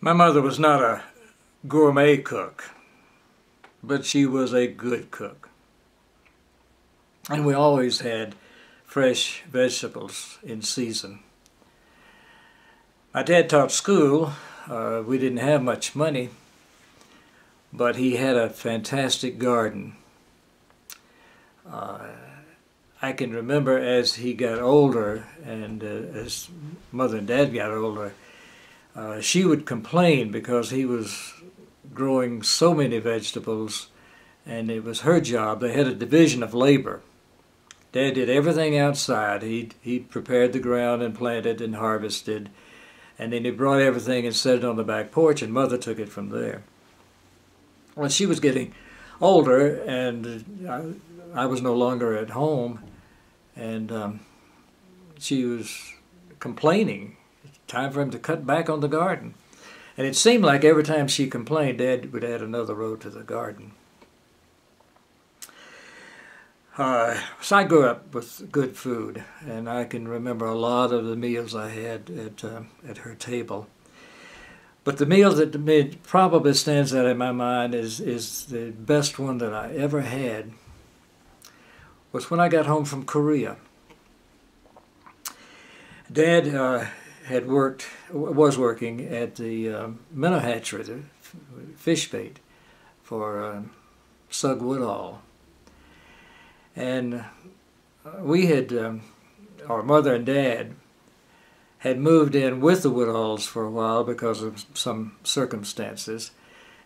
My mother was not a gourmet cook, but she was a good cook. And we always had fresh vegetables in season. My dad taught school. We didn't have much money, but he had a fantastic garden. I can remember as he got older and as Mother and Dad got older, she would complain because he was growing so many vegetables and it was her job. They had a division of labor. Dad did everything outside. He prepared the ground and planted and harvested, and then he brought everything and set it on the back porch, and Mother took it from there. When she was getting older and I was no longer at home, and she was complaining, time for him to cut back on the garden. And it seemed like every time she complained, Dad would add another row to the garden. So I grew up with good food, and I can remember a lot of the meals I had at her table. But the meal that probably stands out in my mind is the best one that I ever had was when I got home from Korea. Dad was working at the minnow hatchery, the fish bait for Sug Woodall. And we had, our Mother and Dad had moved in with the Woodalls for a while because of some circumstances.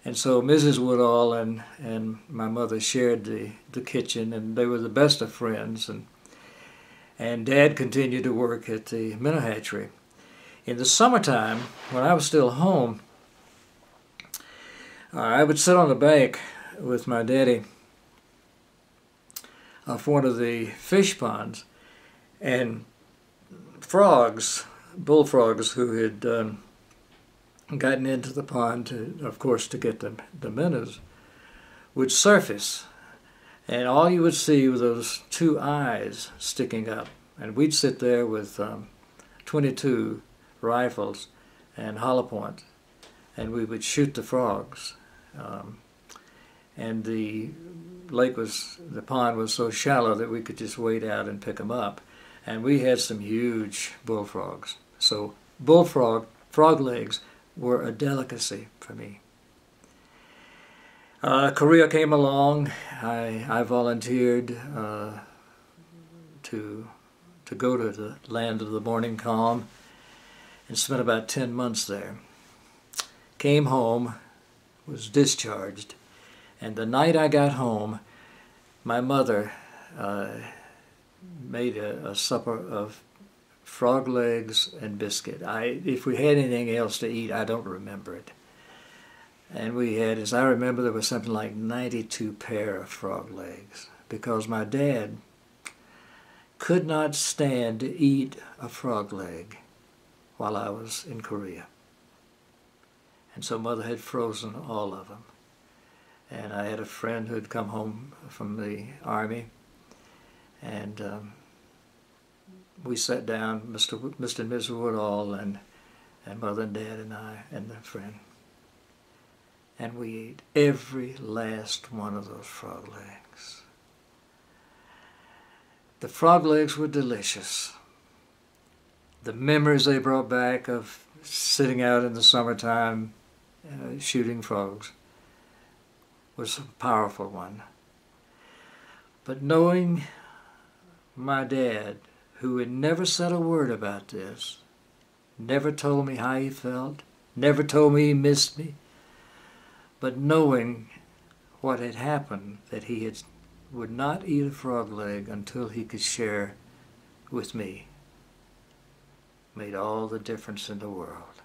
And so Mrs. Woodall and my mother shared the kitchen, and they were the best of friends. And Dad continued to work at the minnow hatchery. In the summertime, when I was still home, I would sit on the bank with my daddy off one of the fish ponds, and frogs, bullfrogs who had gotten into the pond, of course, to get the minnows, would surface. And all you would see were those two eyes sticking up. And we'd sit there with 22 rifles and hollow point, and we would shoot the frogs. And the pond was so shallow that we could just wade out and pick them up. And we had some huge bullfrogs. So frog legs were a delicacy for me. Korea came along. I volunteered to go to the land of the morning calm and spent about 10 months there. Came home, was discharged, and the night I got home, my mother made a supper of frog legs and biscuit. If we had anything else to eat, I don't remember it. And we had, as I remember, there was something like 92 pair of frog legs, because my dad could not stand to eat a frog leg while I was in Korea. And so Mother had frozen all of them. And I had a friend who had come home from the Army, and we sat down, Mr. and Mrs. Woodall and Mother and Dad and I and the friend, and we ate every last one of those frog legs. The frog legs were delicious. The memories they brought back of sitting out in the summertime shooting frogs was a powerful one. But knowing my dad, who had never said a word about this, never told me how he felt, never told me he missed me, but knowing what had happened, that he would not eat a frog leg until he could share with me, made all the difference in the world.